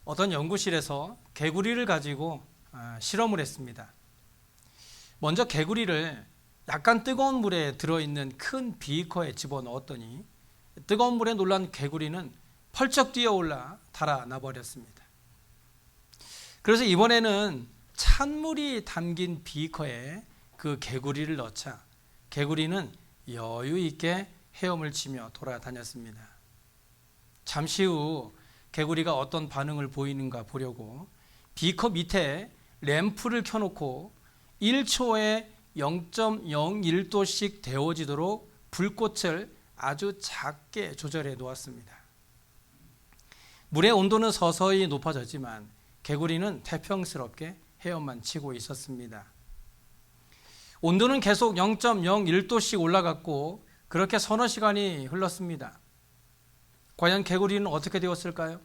어떤 연구실에서 개구리를 가지고 실험을 했습니다. 먼저 개구리를 약간 뜨거운 물에 들어있는 큰 비커에 집어넣었더니 뜨거운 물에 놀란 개구리는 펄쩍 뛰어올라 달아나 버렸습니다. 그래서 이번에는 찬물이 담긴 비커에 그 개구리를 넣자 개구리는 여유 있게 헤엄을 치며 돌아다녔습니다. 잠시 후 개구리가 어떤 반응을 보이는가 보려고 비커 밑에 램프를 켜놓고 1초에 0.01도씩 데워지도록 불꽃을 아주 작게 조절해 놓았습니다. 물의 온도는 서서히 높아졌지만 개구리는 태평스럽게 헤엄만 치고 있었습니다. 온도는 계속 0.01도씩 올라갔고 그렇게 서너 시간이 흘렀습니다. 과연 개구리는 어떻게 되었을까요?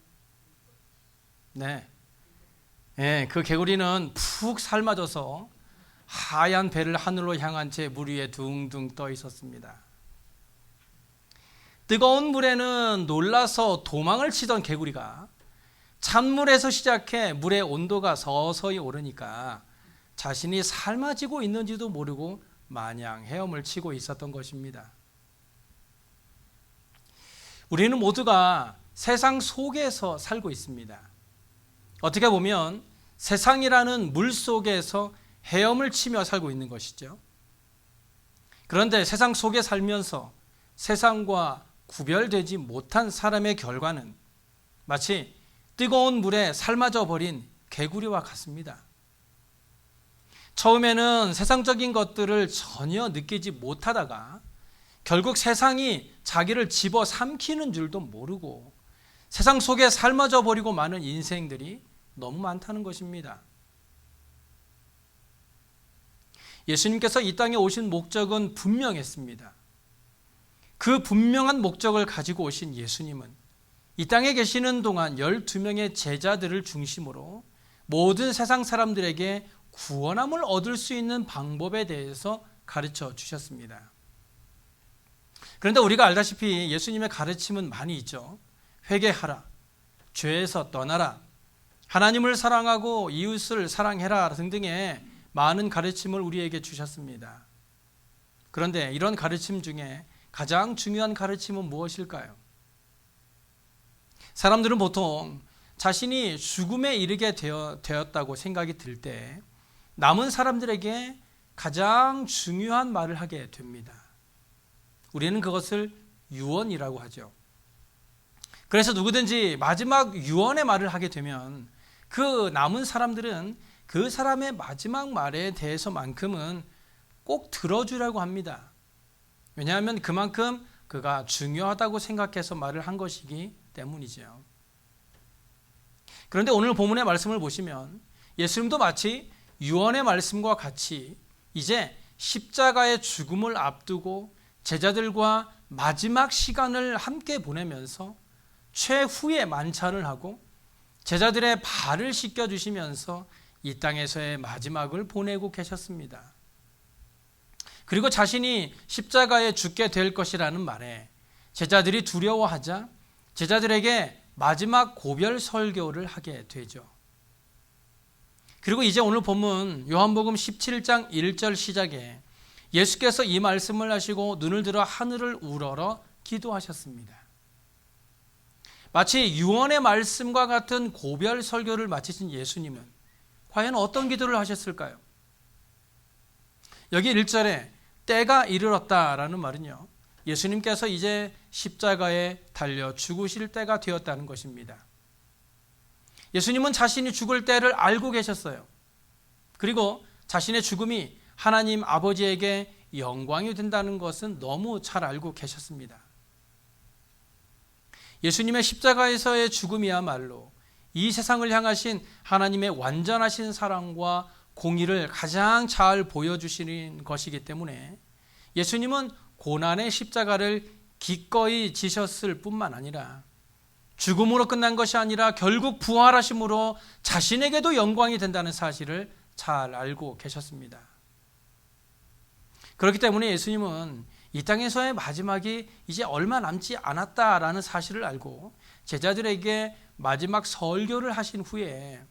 그 개구리는 푹 삶아져서 하얀 배를 하늘로 향한 채 물 위에 둥둥 떠 있었습니다. 뜨거운 물에는 놀라서 도망을 치던 개구리가 찬물에서 시작해 물의 온도가 서서히 오르니까 자신이 삶아지고 있는지도 모르고 마냥 헤엄을 치고 있었던 것입니다. 우리는 모두가 세상 속에서 살고 있습니다. 어떻게 보면 세상이라는 물 속에서 헤엄을 치며 살고 있는 것이죠. 그런데 세상 속에 살면서 세상과 구별되지 못한 사람의 결과는 마치 뜨거운 물에 삶아져 버린 개구리와 같습니다. 처음에는 세상적인 것들을 전혀 느끼지 못하다가 결국 세상이 자기를 집어삼키는 줄도 모르고 세상 속에 삶아져 버리고 마는 인생들이 너무 많다는 것입니다. 예수님께서 이 땅에 오신 목적은 분명했습니다. 그 분명한 목적을 가지고 오신 예수님은 이 땅에 계시는 동안 12명의 제자들을 중심으로 모든 세상 사람들에게 구원함을 얻을 수 있는 방법에 대해서 가르쳐 주셨습니다. 그런데 우리가 알다시피 예수님의 가르침은 많이 있죠. 회개하라, 죄에서 떠나라, 하나님을 사랑하고 이웃을 사랑해라 등등의 많은 가르침을 우리에게 주셨습니다. 그런데 이런 가르침 중에 가장 중요한 가르침은 무엇일까요? 사람들은 보통 자신이 죽음에 이르게 되었다고 생각이 들 때 남은 사람들에게 가장 중요한 말을 하게 됩니다. 우리는 그것을 유언이라고 하죠. 그래서 누구든지 마지막 유언의 말을 하게 되면 그 남은 사람들은 그 사람의 마지막 말에 대해서만큼은 꼭 들어주려고 합니다. 왜냐하면 그만큼 그가 중요하다고 생각해서 말을 한 것이기 때문이죠. 그런데 오늘 본문의 말씀을 보시면 예수님도 마치 유언의 말씀과 같이 이제 십자가의 죽음을 앞두고 제자들과 마지막 시간을 함께 보내면서 최후의 만찬을 하고 제자들의 발을 씻겨주시면서 이 땅에서의 마지막을 보내고 계셨습니다. 그리고 자신이 십자가에 죽게 될 것이라는 말에 제자들이 두려워하자 제자들에게 마지막 고별 설교를 하게 되죠. 그리고 이제 오늘 본문 요한복음 17장 1절 시작에 예수께서 이 말씀을 하시고 눈을 들어 하늘을 우러러 기도하셨습니다. 마치 유언의 말씀과 같은 고별 설교를 마치신 예수님은 과연 어떤 기도를 하셨을까요? 여기 1절에 때가 이르렀다라는 말은요, 예수님께서 이제 십자가에 달려 죽으실 때가 되었다는 것입니다. 예수님은 자신이 죽을 때를 알고 계셨어요. 그리고 자신의 죽음이 하나님 아버지에게 영광이 된다는 것은 너무 잘 알고 계셨습니다. 예수님의 십자가에서의 죽음이야말로 이 세상을 향하신 하나님의 완전하신 사랑과 공의를 가장 잘 보여주시는 것이기 때문에 예수님은 고난의 십자가를 기꺼이 지셨을 뿐만 아니라 죽음으로 끝난 것이 아니라 결국 부활하심으로 자신에게도 영광이 된다는 사실을 잘 알고 계셨습니다. 그렇기 때문에 예수님은 이 땅에서의 마지막이 이제 얼마 남지 않았다라는 사실을 알고 제자들에게 마지막 설교를 하신 후에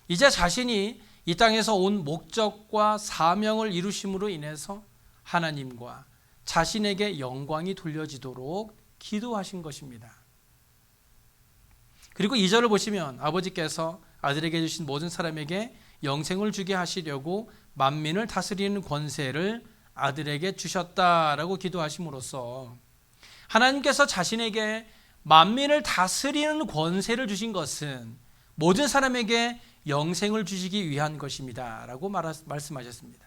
이제 자신이 이 땅에서 온 목적과 사명을 이루심으로 인해서 하나님과 자신에게 영광이 돌려지도록 기도하신 것입니다. 그리고 2절을 보시면 아버지께서 아들에게 주신 모든 사람에게 영생을 주게 하시려고 만민을 다스리는 권세를 아들에게 주셨다라고 기도하심으로써 하나님께서 자신에게 만민을 다스리는 권세를 주신 것은 모든 사람에게 영생을 주시기 위한 것입니다 라고 말씀하셨습니다.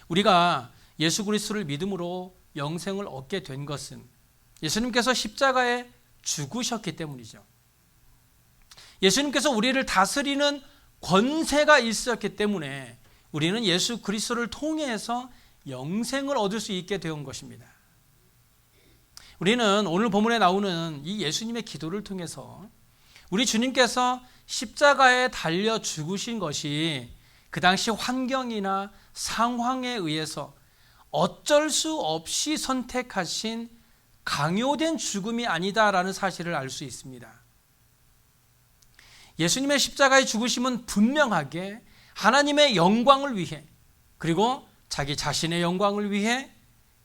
우리가 예수 그리스도를 믿음으로 영생을 얻게 된 것은 예수님께서 십자가에 죽으셨기 때문이죠. 예수님께서 우리를 다스리는 권세가 있었기 때문에 우리는 예수 그리스도를 통해서 영생을 얻을 수 있게 된 것입니다. 우리는 오늘 본문에 나오는 이 예수님의 기도를 통해서 우리 주님께서 십자가에 달려 죽으신 것이 그 당시 환경이나 상황에 의해서 어쩔 수 없이 선택하신 강요된 죽음이 아니다라는 사실을 알 수 있습니다. 예수님의 십자가의 죽으심은 분명하게 하나님의 영광을 위해, 그리고 자기 자신의 영광을 위해,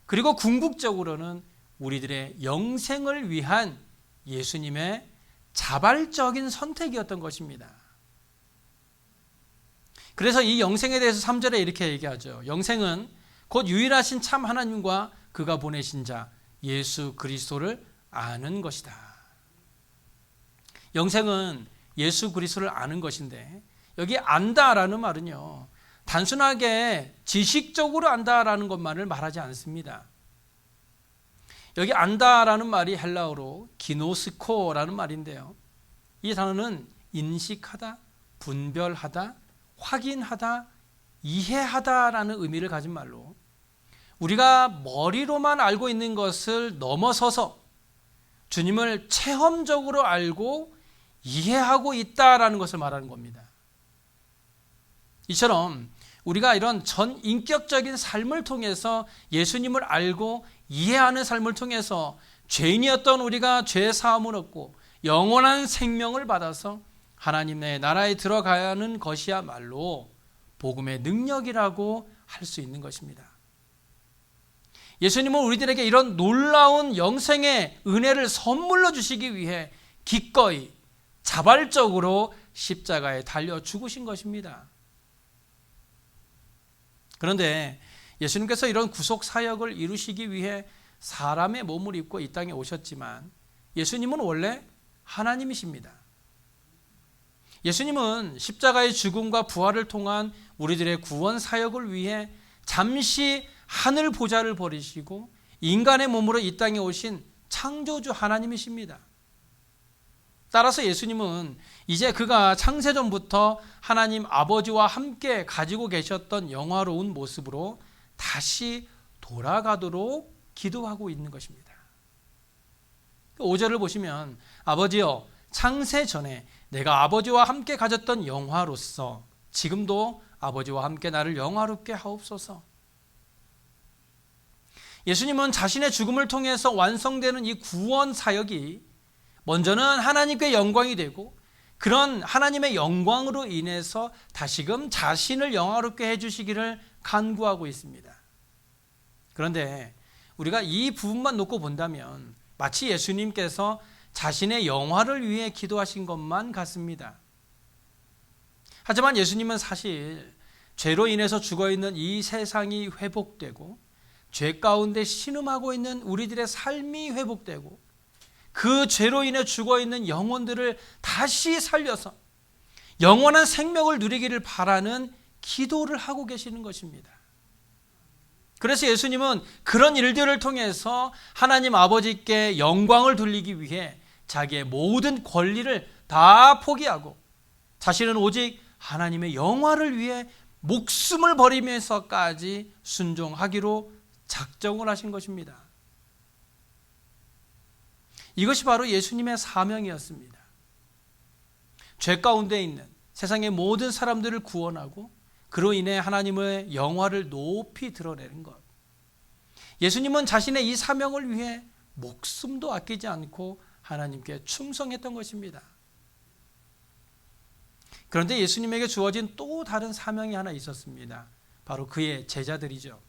그리고 궁극적으로는 우리들의 영생을 위한 예수님의 자발적인 선택이었던 것입니다. 그래서 이 영생에 대해서 3절에 이렇게 얘기하죠. 영생은 곧 유일하신 참 하나님과 그가 보내신 자 예수 그리스도를 아는 것이다. 영생은 예수 그리스도를 아는 것인데, 여기 안다라는 말은요, 단순하게 지식적으로 안다라는 것만을 말하지 않습니다. 여기 안다라는 말이 헬라어로 기노스코라는 말인데요, 이 단어는 인식하다, 분별하다, 확인하다, 이해하다라는 의미를 가진 말로 우리가 머리로만 알고 있는 것을 넘어서서 주님을 체험적으로 알고 이해하고 있다라는 것을 말하는 겁니다. 이처럼 우리가 이런 전인격적인 삶을 통해서 예수님을 알고 이해하는 삶을 통해서 죄인이었던 우리가 죄 사함을 얻고 영원한 생명을 받아서 하나님의 나라에 들어가야 하는 것이야말로 복음의 능력이라고 할 수 있는 것입니다. 예수님은 우리들에게 이런 놀라운 영생의 은혜를 선물로 주시기 위해 기꺼이 자발적으로 십자가에 달려 죽으신 것입니다. 그런데 예수님께서 이런 구속 사역을 이루시기 위해 사람의 몸을 입고 이 땅에 오셨지만 예수님은 원래 하나님이십니다. 예수님은 십자가의 죽음과 부활을 통한 우리들의 구원 사역을 위해 잠시 하늘 보좌를 버리시고 인간의 몸으로 이 땅에 오신 창조주 하나님이십니다. 따라서 예수님은 이제 그가 창세전부터 하나님 아버지와 함께 가지고 계셨던 영화로운 모습으로 다시 돌아가도록 기도하고 있는 것입니다. 5절을 보시면 아버지여, 창세 전에 내가 아버지와 함께 가졌던 영화로서 지금도 아버지와 함께 나를 영화롭게 하옵소서. 예수님은 자신의 죽음을 통해서 완성되는 이 구원 사역이 먼저는 하나님께 영광이 되고, 그런 하나님의 영광으로 인해서 다시금 자신을 영화롭게 해주시기를 간구하고 있습니다. 그런데 우리가 이 부분만 놓고 본다면 마치 예수님께서 자신의 영화를 위해 기도하신 것만 같습니다. 하지만 예수님은 사실 죄로 인해서 죽어있는 이 세상이 회복되고 죄 가운데 신음하고 있는 우리들의 삶이 회복되고 그 죄로 인해 죽어있는 영혼들을 다시 살려서 영원한 생명을 누리기를 바라는 기도를 하고 계시는 것입니다. 그래서 예수님은 그런 일들을 통해서 하나님 아버지께 영광을 돌리기 위해 자기의 모든 권리를 다 포기하고 자신은 오직 하나님의 영화를 위해 목숨을 버리면서까지 순종하기로 작정을 하신 것입니다. 이것이 바로 예수님의 사명이었습니다. 죄 가운데 있는 세상의 모든 사람들을 구원하고 그로 인해 하나님의 영화를 높이 드러내는 것. 예수님은 자신의 이 사명을 위해 목숨도 아끼지 않고 하나님께 충성했던 것입니다. 그런데 예수님에게 주어진 또 다른 사명이 하나 있었습니다. 바로 그의 제자들이죠.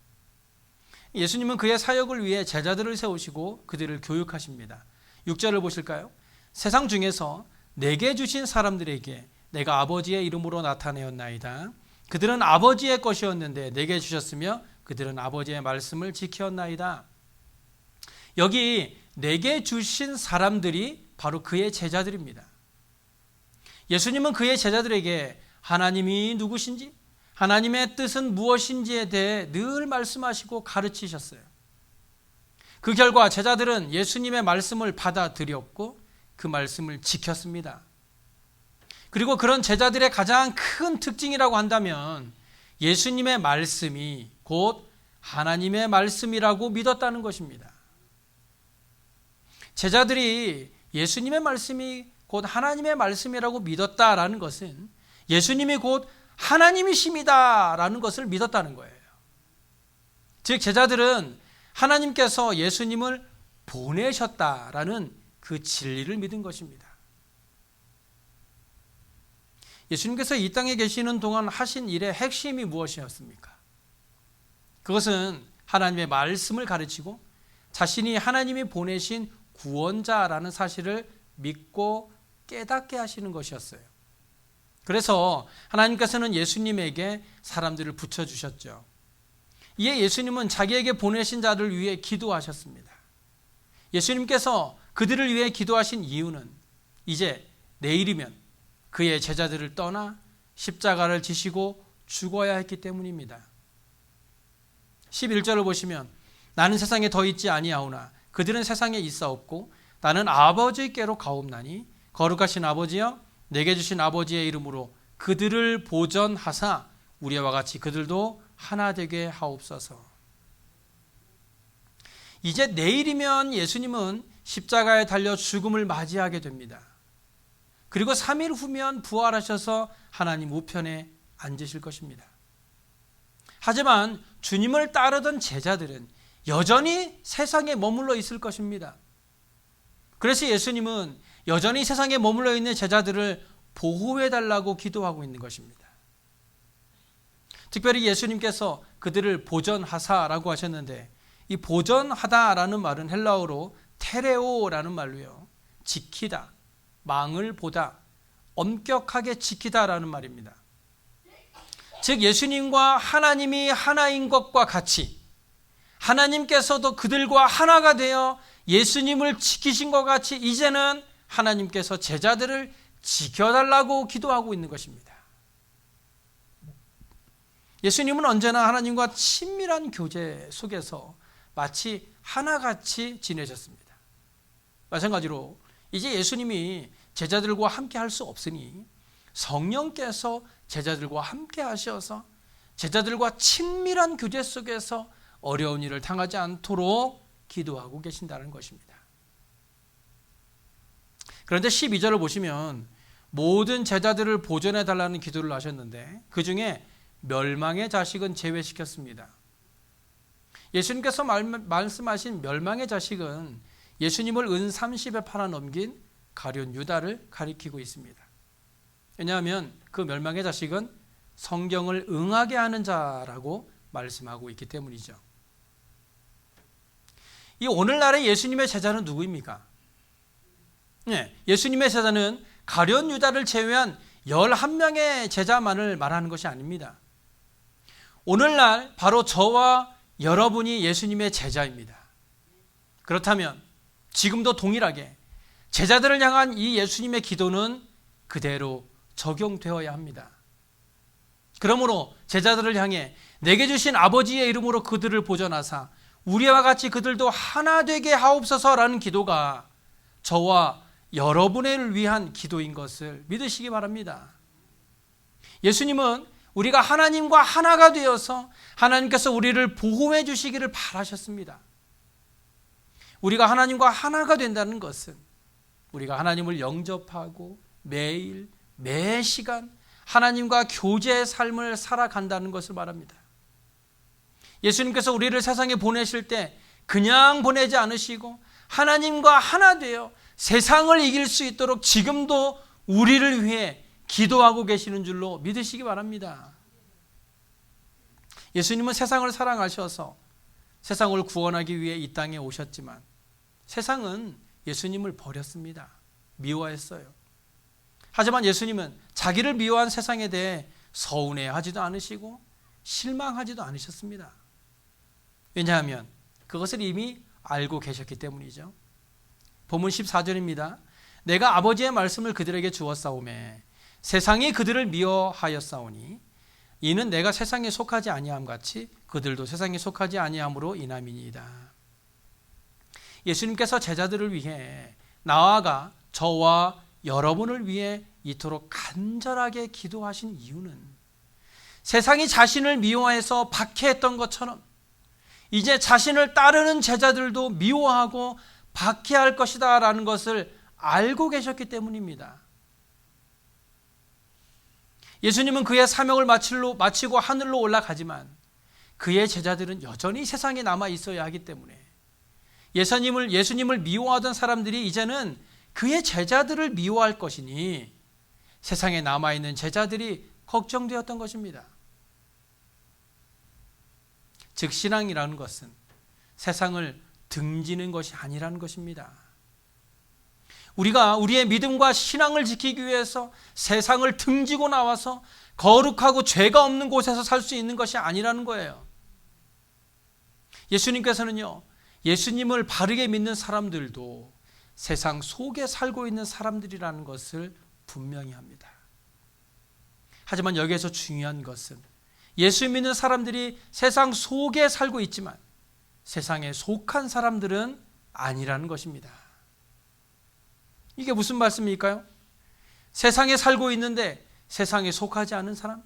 예수님은 그의 사역을 위해 제자들을 세우시고 그들을 교육하십니다. 6절을 보실까요? 세상 중에서 내게 주신 사람들에게 내가 아버지의 이름으로 나타내었나이다. 그들은 아버지의 것이었는데 내게 주셨으며 그들은 아버지의 말씀을 지켰나이다. 여기 내게 주신 사람들이 바로 그의 제자들입니다. 예수님은 그의 제자들에게 하나님이 누구신지, 하나님의 뜻은 무엇인지에 대해 늘 말씀하시고 가르치셨어요. 그 결과 제자들은 예수님의 말씀을 받아들였고 그 말씀을 지켰습니다. 그리고 그런 제자들의 가장 큰 특징이라고 한다면 예수님의 말씀이 곧 하나님의 말씀이라고 믿었다는 것입니다. 제자들이 예수님의 말씀이 곧 하나님의 말씀이라고 믿었다라는 것은 예수님이 곧 하나님이십니다라는 것을 믿었다는 거예요. 즉 제자들은 하나님께서 예수님을 보내셨다라는 그 진리를 믿은 것입니다. 예수님께서 이 땅에 계시는 동안 하신 일의 핵심이 무엇이었습니까? 그것은 하나님의 말씀을 가르치고 자신이 하나님이 보내신 구원자라는 사실을 믿고 깨닫게 하시는 것이었어요. 그래서 하나님께서는 예수님에게 사람들을 붙여주셨죠. 이에 예수님은 자기에게 보내신 자를 위해 기도하셨습니다. 예수님께서 그들을 위해 기도하신 이유는 이제 내일이면 그의 제자들을 떠나 십자가를 지시고 죽어야 했기 때문입니다. 11절을 보시면 나는 세상에 더 있지 아니하오나 그들은 세상에 있사옵고 나는 아버지께로 가옵나니 거룩하신 아버지여 내게 주신 아버지의 이름으로 그들을 보전하사 우리와 같이 그들도 하나 되게 하옵소서. 이제 내일이면 예수님은 십자가에 달려 죽음을 맞이하게 됩니다. 그리고 3일 후면 부활하셔서 하나님 우편에 앉으실 것입니다. 하지만 주님을 따르던 제자들은 여전히 세상에 머물러 있을 것입니다. 그래서 예수님은 여전히 세상에 머물러 있는 제자들을 보호해달라고 기도하고 있는 것입니다. 특별히 예수님께서 그들을 보전하사라고 하셨는데 이 보전하다라는 말은 헬라어로 테레오라는 말로요. 지키다, 망을 보다, 엄격하게 지키다라는 말입니다. 즉 예수님과 하나님이 하나인 것과 같이 하나님께서도 그들과 하나가 되어 예수님을 지키신 것 같이 이제는 하나님께서 제자들을 지켜달라고 기도하고 있는 것입니다. 예수님은 언제나 하나님과 친밀한 교제 속에서 마치 하나같이 지내셨습니다. 마찬가지로 이제 예수님이 제자들과 함께 할 수 없으니 성령께서 제자들과 함께 하셔서 제자들과 친밀한 교제 속에서 어려운 일을 당하지 않도록 기도하고 계신다는 것입니다. 그런데 12절을 보시면 모든 제자들을 보존해 달라는 기도를 하셨는데 그 중에 멸망의 자식은 제외시켰습니다. 예수님께서 말씀하신 멸망의 자식은 예수님을 은 30에 팔아넘긴 가룟 유다를 가리키고 있습니다. 왜냐하면 그 멸망의 자식은 성경을 응하게 하는 자라고 말씀하고 있기 때문이죠. 이 오늘날의 예수님의 제자는 누구입니까? 네, 예수님의 제자는 가룟 유다를 제외한 11명의 제자만을 말하는 것이 아닙니다. 오늘날 바로 저와 여러분이 예수님의 제자입니다. 그렇다면 지금도 동일하게 제자들을 향한 이 예수님의 기도는 그대로 적용되어야 합니다. 그러므로 제자들을 향해 내게 주신 아버지의 이름으로 그들을 보전하사 우리와 같이 그들도 하나 되게 하옵소서라는 기도가 저와 여러분을 위한 기도인 것을 믿으시기 바랍니다. 예수님은 우리가 하나님과 하나가 되어서 하나님께서 우리를 보호해 주시기를 바라셨습니다. 우리가 하나님과 하나가 된다는 것은 우리가 하나님을 영접하고 매일 매 시간 하나님과 교제의 삶을 살아간다는 것을 말합니다. 예수님께서 우리를 세상에 보내실 때 그냥 보내지 않으시고 하나님과 하나 되어 세상을 이길 수 있도록 지금도 우리를 위해 기도하고 계시는 줄로 믿으시기 바랍니다. 예수님은 세상을 사랑하셔서 세상을 구원하기 위해 이 땅에 오셨지만 세상은 예수님을 버렸습니다. 미워했어요. 하지만 예수님은 자기를 미워한 세상에 대해 서운해하지도 않으시고 실망하지도 않으셨습니다. 왜냐하면 그것을 이미 알고 계셨기 때문이죠. 본문 14절입니다. 내가 아버지의 말씀을 그들에게 주었사오매 세상이 그들을 미워하였사오니 이는 내가 세상에 속하지 아니함 같이 그들도 세상에 속하지 아니함으로 인함이니이다. 예수님께서 제자들을 위해 나아가 저와 여러분을 위해 이토록 간절하게 기도하신 이유는 세상이 자신을 미워해서 박해했던 것처럼 이제 자신을 따르는 제자들도 미워하고 박해할 것이다 라는 것을 알고 계셨기 때문입니다. 예수님은 그의 사명을 마치고 하늘로 올라가지만 그의 제자들은 여전히 세상에 남아 있어야 하기 때문에 예수님을 미워하던 사람들이 이제는 그의 제자들을 미워할 것이니 세상에 남아있는 제자들이 걱정되었던 것입니다. 즉 신앙이라는 것은 세상을 등지는 것이 아니라는 것입니다. 우리가 우리의 믿음과 신앙을 지키기 위해서 세상을 등지고 나와서 거룩하고 죄가 없는 곳에서 살 수 있는 것이 아니라는 거예요. 예수님께서는요, 예수님을 바르게 믿는 사람들도 세상 속에 살고 있는 사람들이라는 것을 분명히 합니다. 하지만 여기에서 중요한 것은 예수 믿는 사람들이 세상 속에 살고 있지만 세상에 속한 사람들은 아니라는 것입니다. 이게 무슨 말씀일까요? 세상에 살고 있는데 세상에 속하지 않은 사람?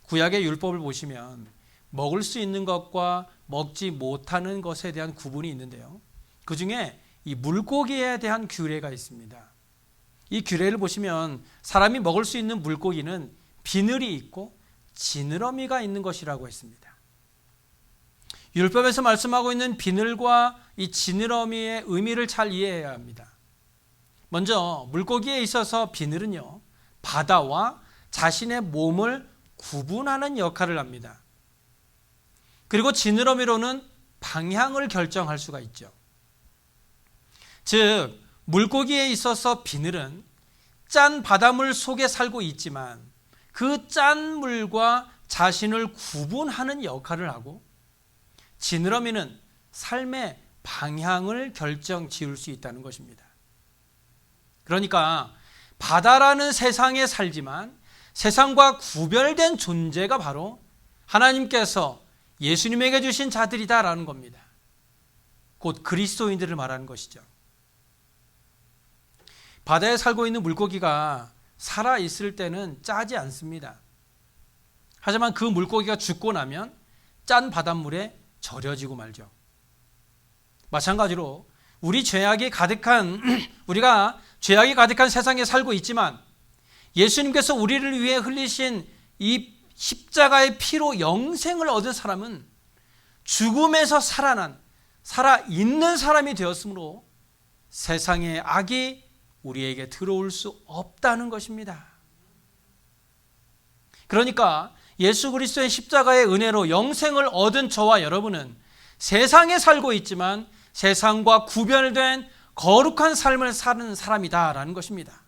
구약의 율법을 보시면 먹을 수 있는 것과 먹지 못하는 것에 대한 구분이 있는데요. 그 중에 이 물고기에 대한 규례가 있습니다. 이 규례를 보시면 사람이 먹을 수 있는 물고기는 비늘이 있고 지느러미가 있는 것이라고 했습니다. 율법에서 말씀하고 있는 비늘과 이 지느러미의 의미를 잘 이해해야 합니다. 먼저 물고기에 있어서 비늘은요, 바다와 자신의 몸을 구분하는 역할을 합니다. 그리고 지느러미로는 방향을 결정할 수가 있죠. 즉 물고기에 있어서 비늘은 짠 바닷물 속에 살고 있지만 그 짠 물과 자신을 구분하는 역할을 하고, 지느러미는 삶의 방향을 결정 지을 수 있다는 것입니다. 그러니까 바다라는 세상에 살지만 세상과 구별된 존재가 바로 하나님께서 예수님에게 주신 자들이다라는 겁니다. 곧 그리스도인들을 말하는 것이죠. 바다에 살고 있는 물고기가 살아있을 때는 짜지 않습니다. 하지만 그 물고기가 죽고 나면 짠 바닷물에 절여지고 말죠. 마찬가지로 우리가 죄악이 가득한 세상에 살고 있지만 예수님께서 우리를 위해 흘리신 이 십자가의 피로 영생을 얻은 사람은 죽음에서 살아있는 사람이 되었으므로 세상의 악이 우리에게 들어올 수 없다는 것입니다. 그러니까 예수 그리스도의 십자가의 은혜로 영생을 얻은 저와 여러분은 세상에 살고 있지만 세상과 구별된 거룩한 삶을 사는 사람이다라는 것입니다.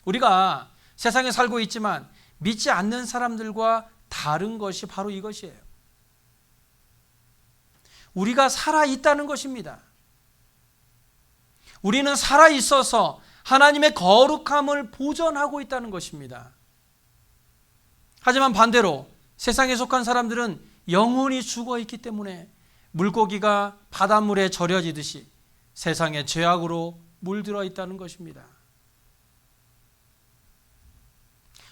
우리가 세상에 살고 있지만 믿지 않는 사람들과 다른 것이 바로 이것이에요. 우리가 살아있다는 것입니다. 우리는 살아있어서 하나님의 거룩함을 보존하고 있다는 것입니다. 하지만 반대로 세상에 속한 사람들은 영혼이 죽어 있기 때문에 물고기가 바닷물에 절여지듯이 세상의 죄악으로 물들어 있다는 것입니다.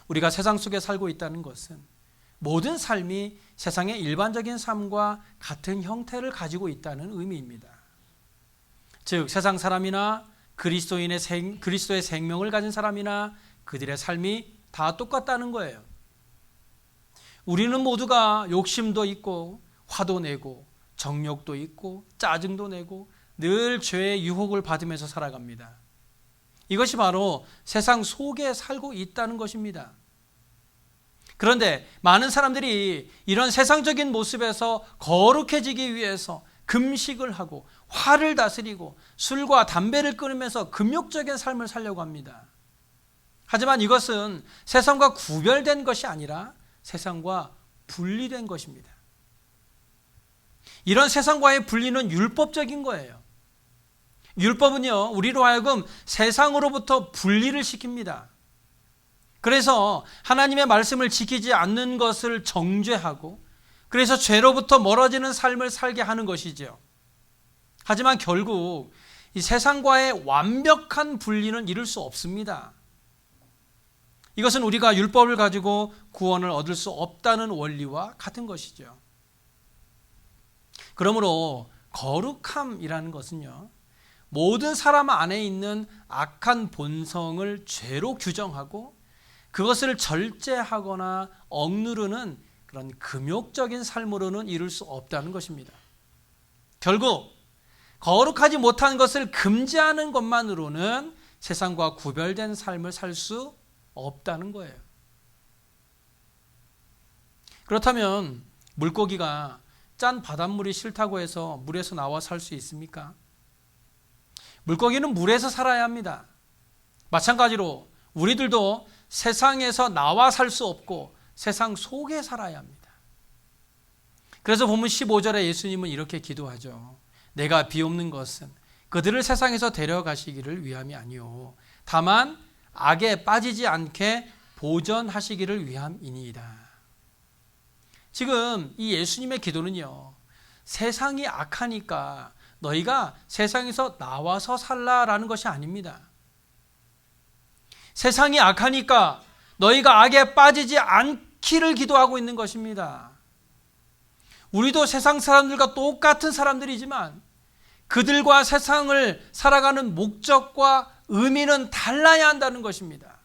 우리가 세상 속에 살고 있다는 것은 모든 삶이 세상의 일반적인 삶과 같은 형태를 가지고 있다는 의미입니다. 즉 세상 사람이나 그리스도의 생명을 가진 사람이나 그들의 삶이 다 똑같다는 거예요. 우리는 모두가 욕심도 있고 화도 내고 정욕도 있고 짜증도 내고 늘 죄의 유혹을 받으면서 살아갑니다. 이것이 바로 세상 속에 살고 있다는 것입니다. 그런데 많은 사람들이 이런 세상적인 모습에서 거룩해지기 위해서 금식을 하고 화를 다스리고 술과 담배를 끊으면서 금욕적인 삶을 살려고 합니다. 하지만 이것은 세상과 구별된 것이 아니라 세상과 분리된 것입니다. 이런 세상과의 분리는 율법적인 거예요. 율법은요, 우리로 하여금 세상으로부터 분리를 시킵니다. 그래서 하나님의 말씀을 지키지 않는 것을 정죄하고 그래서 죄로부터 멀어지는 삶을 살게 하는 것이죠. 하지만 결국 이 세상과의 완벽한 분리는 이룰 수 없습니다. 이것은 우리가 율법을 가지고 구원을 얻을 수 없다는 원리와 같은 것이죠. 그러므로 거룩함이라는 것은요, 모든 사람 안에 있는 악한 본성을 죄로 규정하고 그것을 절제하거나 억누르는 그런 금욕적인 삶으로는 이룰 수 없다는 것입니다. 결국 거룩하지 못한 것을 금지하는 것만으로는 세상과 구별된 삶을 살 수 없다는 거예요. 그렇다면 물고기가 짠 바닷물이 싫다고 해서 물에서 나와 살 수 있습니까? 물고기는 물에서 살아야 합니다. 마찬가지로 우리들도 세상에서 나와 살 수 없고 세상 속에 살아야 합니다. 그래서 본문 15절에 예수님은 이렇게 기도하죠. 내가 비옵는 것은 그들을 세상에서 데려가시기를 위함이 아니요 다만 악에 빠지지 않게 보전하시기를 위함이니이다. 지금 이 예수님의 기도는요, 세상이 악하니까 너희가 세상에서 나와서 살라라는 것이 아닙니다. 세상이 악하니까 너희가 악에 빠지지 않기를 기도하고 있는 것입니다. 우리도 세상 사람들과 똑같은 사람들이지만 그들과 세상을 살아가는 목적과 의미는 달라야 한다는 것입니다.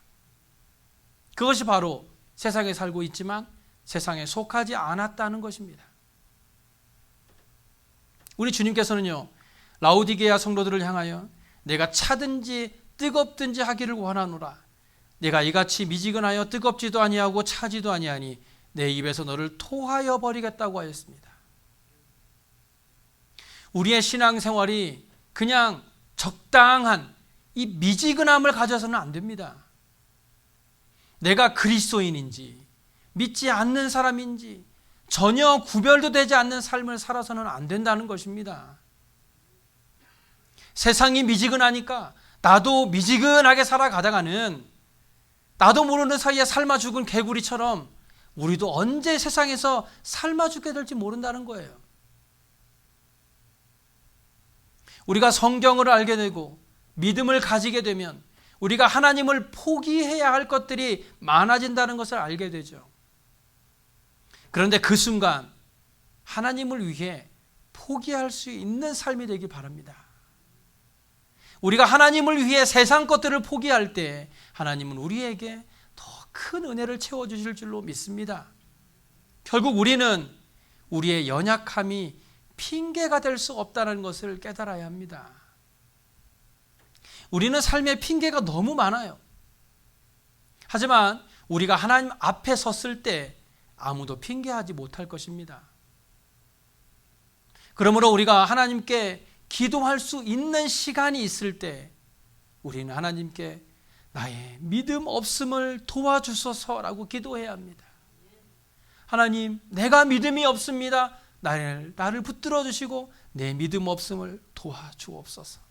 그것이 바로 세상에 살고 있지만 세상에 속하지 않았다는 것입니다. 우리 주님께서는요, 라오디게아 성도들을 향하여 내가 차든지 뜨겁든지 하기를 원하노라. 내가 이같이 미지근하여 뜨겁지도 아니하고 차지도 아니하니 내 입에서 너를 토하여 버리겠다고 하였습니다. 우리의 신앙생활이 그냥 적당한 이 미지근함을 가져서는 안 됩니다. 내가 그리스도인인지 믿지 않는 사람인지 전혀 구별도 되지 않는 삶을 살아서는 안 된다는 것입니다. 세상이 미지근하니까 나도 미지근하게 살아가다가는 나도 모르는 사이에 삶아 죽은 개구리처럼 우리도 언제 세상에서 삶아 죽게 될지 모른다는 거예요. 우리가 성경을 알게 되고 믿음을 가지게 되면 우리가 하나님을 포기해야 할 것들이 많아진다는 것을 알게 되죠. 그런데 그 순간 하나님을 위해 포기할 수 있는 삶이 되길 바랍니다. 우리가 하나님을 위해 세상 것들을 포기할 때 하나님은 우리에게 더 큰 은혜를 채워주실 줄로 믿습니다. 결국 우리는 우리의 연약함이 핑계가 될 수 없다는 것을 깨달아야 합니다. 우리는 삶의 핑계가 너무 많아요. 하지만 우리가 하나님 앞에 섰을 때 아무도 핑계하지 못할 것입니다. 그러므로 우리가 하나님께 기도할 수 있는 시간이 있을 때 우리는 하나님께 나의 믿음 없음을 도와주소서라고 기도해야 합니다. 하나님, 내가 믿음이 없습니다. 나를 붙들어 주시고 내 믿음 없음을 도와주옵소서.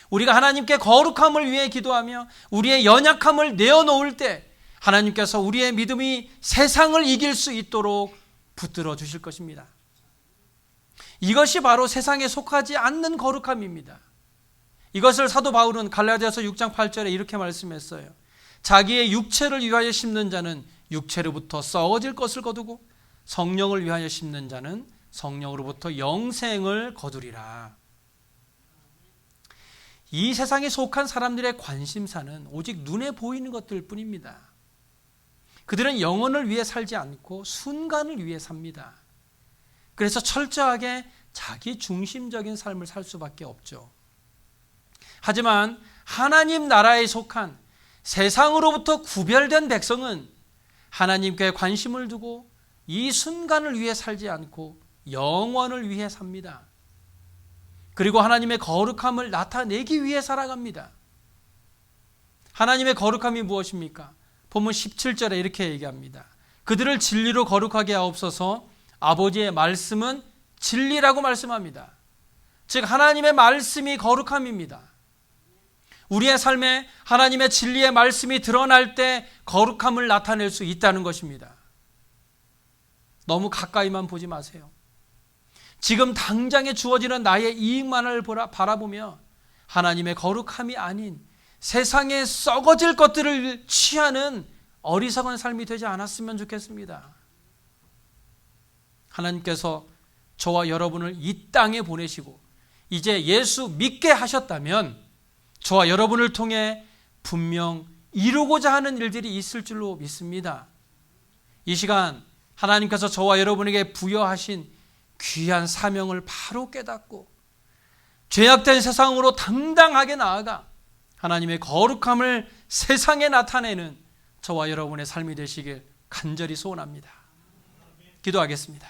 우리가 하나님께 거룩함을 위해 기도하며 우리의 연약함을 내어놓을 때 하나님께서 우리의 믿음이 세상을 이길 수 있도록 붙들어 주실 것입니다. 이것이 바로 세상에 속하지 않는 거룩함입니다. 이것을 사도 바울은 갈라디아서 6장 8절에 이렇게 말씀했어요. 자기의 육체를 위하여 심는 자는 육체로부터 썩어질 것을 거두고 성령을 위하여 심는 자는 성령으로부터 영생을 거두리라. 이 세상에 속한 사람들의 관심사는 오직 눈에 보이는 것들 뿐입니다. 그들은 영혼을 위해 살지 않고 순간을 위해 삽니다. 그래서 철저하게 자기 중심적인 삶을 살 수밖에 없죠. 하지만 하나님 나라에 속한 세상으로부터 구별된 백성은 하나님께 관심을 두고 이 순간을 위해 살지 않고 영원을 위해 삽니다. 그리고 하나님의 거룩함을 나타내기 위해 살아갑니다. 하나님의 거룩함이 무엇입니까? 본문 17절에 이렇게 얘기합니다. 그들을 진리로 거룩하게 하옵소서. 아버지의 말씀은 진리라고 말씀합니다. 즉 하나님의 말씀이 거룩함입니다. 우리의 삶에 하나님의 진리의 말씀이 드러날 때 거룩함을 나타낼 수 있다는 것입니다. 너무 가까이만 보지 마세요. 지금 당장에 주어지는 나의 이익만을 바라보며 하나님의 거룩함이 아닌 세상에 썩어질 것들을 취하는 어리석은 삶이 되지 않았으면 좋겠습니다. 하나님께서 저와 여러분을 이 땅에 보내시고 이제 예수 믿게 하셨다면 저와 여러분을 통해 분명 이루고자 하는 일들이 있을 줄로 믿습니다. 이 시간 하나님께서 저와 여러분에게 부여하신 귀한 사명을 바로 깨닫고 죄악된 세상으로 당당하게 나아가 하나님의 거룩함을 세상에 나타내는 저와 여러분의 삶이 되시길 간절히 소원합니다. 기도하겠습니다.